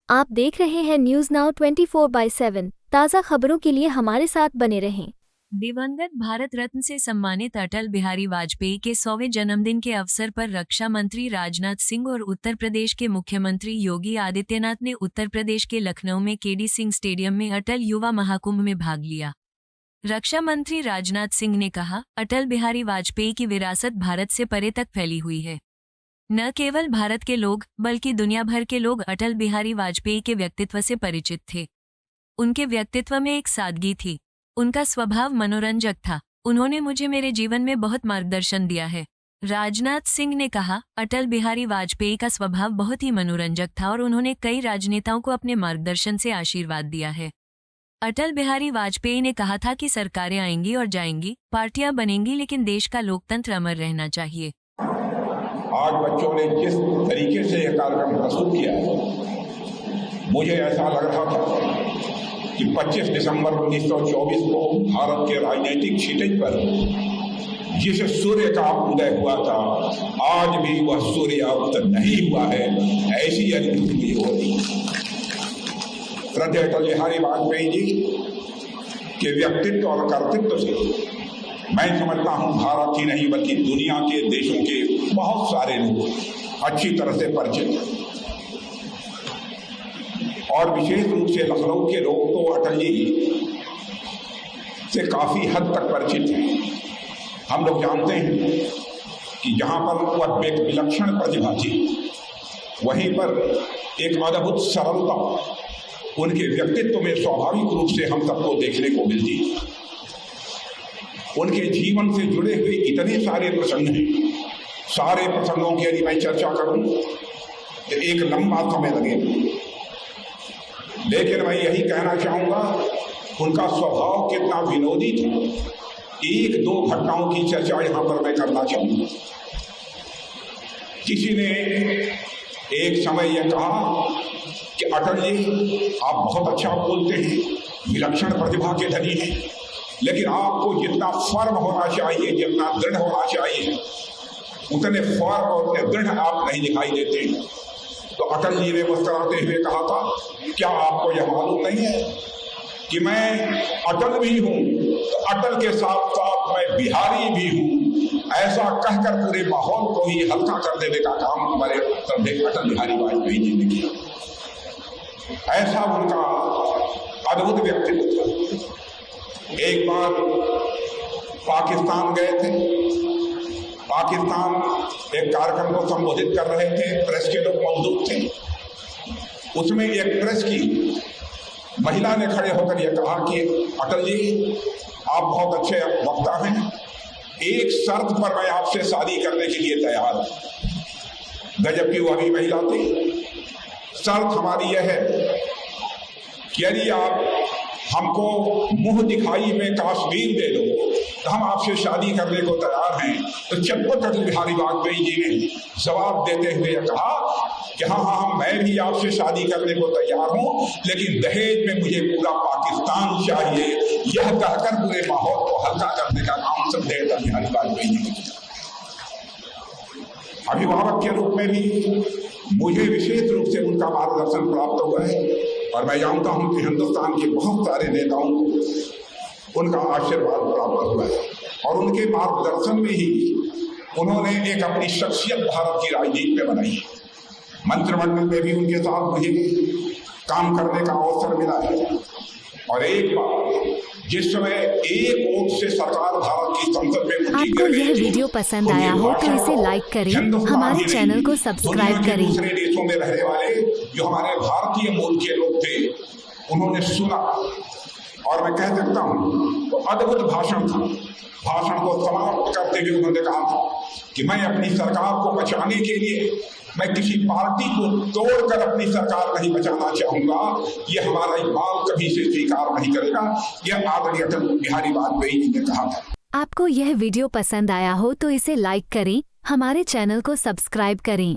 आप देख रहे हैं न्यूज नाउ 24/7 ताज़ा खबरों के लिए हमारे साथ बने रहें। दिवंगत भारत रत्न से सम्मानित अटल बिहारी वाजपेयी के 100वें जन्मदिन के अवसर पर रक्षा मंत्री राजनाथ सिंह और उत्तर प्रदेश के मुख्यमंत्री योगी आदित्यनाथ ने उत्तर प्रदेश के लखनऊ में केडी सिंह स्टेडियम में अटल युवा महाकुंभ में भाग लिया। रक्षा मंत्री राजनाथ सिंह ने कहा, अटल बिहारी वाजपेयी की विरासत भारत से परे तक फैली हुई है। न केवल भारत के लोग बल्कि दुनिया भर के लोग अटल बिहारी वाजपेयी के व्यक्तित्व से परिचित थे। उनके व्यक्तित्व में एक सादगी थी। उनका स्वभाव मनोरंजक था। उन्होंने मुझे मेरे जीवन में बहुत मार्गदर्शन दिया है। राजनाथ सिंह ने कहा, अटल बिहारी वाजपेयी का स्वभाव बहुत ही मनोरंजक था और उन्होंने कई राजनेताओं को अपने मार्गदर्शन से आशीर्वाद दिया है। अटल बिहारी वाजपेयी ने कहा था कि सरकारें आएंगी और जाएंगी, पार्टियां बनेंगी, लेकिन देश का लोकतंत्र अमर रहना चाहिए। आज बच्चों ने जिस तरीके से यह कार्यक्रम प्रस्तुत किया है, मुझे ऐसा लग रहा था कि 25 दिसंबर 1924 को भारत के राजनीतिक क्षितिज पर जिस सूर्य का उदय हुआ था, आज भी वह सूर्यास्त नहीं हुआ है, ऐसी अनुभूति हो रही। श्रद्धेय अटल बिहारी वाजपेयी जी के व्यक्तित्व और कर्तृत्व से मैं समझता हूं भारत की नहीं बल्कि दुनिया के देशों के बहुत सारे लोग अच्छी तरह से परिचित हैं और विशेष रूप से लखनऊ के लोग तो अटल जी से काफी हद तक परिचित हैं। हम लोग जानते हैं कि जहां पर वह एक विलक्षण प्रतिभा थी, वहीं पर एक अद्भुत सरलता उनके व्यक्तित्व में स्वाभाविक रूप से हम सबको देखने को मिलती। उनके जीवन से जुड़े हुए इतने सारे प्रसंग हैं, सारे प्रसंगों की यदि मैं चर्चा करूं तो एक लंबा समय लगेगा, लेकिन मैं यही कहना चाहूंगा उनका स्वभाव कितना विनोदी था। एक दो घटनाओं की चर्चा यहां पर मैं करना चाहूंगा। किसी ने एक समय यह कहा कि अटल जी आप बहुत अच्छा बोलते हैं, विलक्षण प्रतिभा के धनी हैं, लेकिन आपको जितना फर्म होना चाहिए, जितना दृढ़ होना चाहिए, उतने फर्म और उतने दृढ़ आप नहीं दिखाई देते। तो अटल जी ने मुस्कुराते हुए कहा था, क्या आपको यह मालूम नहीं है कि मैं अटल भी हूं, तो अटल के साथ साथ मैं बिहारी भी हूं। ऐसा कहकर पूरे माहौल को ही हल्का कर देने का काम हमारे अटल बिहारी वाजपेयी जी ने किया। ऐसा उनका अद्भुत व्यक्तित्व था। एक बार पाकिस्तान गए थे, पाकिस्तान एक कार्यक्रम को संबोधित कर रहे थे, प्रेस के लोग मौजूद थे। उसमें एक प्रेस की महिला ने खड़े होकर यह कहा कि अटल जी आप बहुत अच्छे वक्ता हैं, एक शर्त पर मैं आपसे शादी करने के लिए तैयार हूं। गजब की वो अभी महिला थी। शर्त हमारी यह है कि यदि आप हमको मुंह दिखाई में कश्मीर दे दो तो हम आपसे शादी करने को तैयार हैं। तो चटपट अटल बिहारी वाजपेयी जी ने जवाब देते हुए कहा कि हाँ, मैं भी आपसे शादी करने को तैयार हूं, लेकिन दहेज में मुझे पूरा पाकिस्तान चाहिए। यह कहकर पूरे माहौल को हल्का करने का काम श्रद्धेय अटल बिहारी वाजपेयी जी ने किया। अभिभावक के रूप में भी मुझे विशेष रूप से उनका मार्गदर्शन प्राप्त हुआ है और मैं जानता हूं कि हिंदुस्तान के बहुत सारे नेताओं को उनका आशीर्वाद प्राप्त हुआ है और उनके मार्गदर्शन में ही उन्होंने एक अपनी शख्सियत भारत की राजनीति में बनाई है। मंत्रिमंडल में भी उनके साथ मुझे काम करने का अवसर मिला है और एक बार जिस समय एक वोट से सरकार भारत की संसद में आपको यह वीडियो पसंद आया हो तो इसे लाइक करें, हमारे चैनल को सब्सक्राइब करें। दूसरे देशों में रहने वाले जो हमारे भारतीय मूल के लोग थे, उन्होंने सुना और मैं कह सकता हूँ तो अद्भुत भाषण था। भाषण को समाप्त करते हुए उन्होंने कहा था कि मैं अपनी सरकार को बचाने के लिए मैं किसी पार्टी को तोड़कर अपनी सरकार नहीं बचाना चाहूंगा। यह हमारा इमाम कभी से स्वीकार नहीं करेगा। यह आदरणीय अटल बिहारी वाजपेयी जी ने कहा था। आपको यह वीडियो पसंद आया हो तो इसे लाइक करें, हमारे चैनल को सब्सक्राइब करें।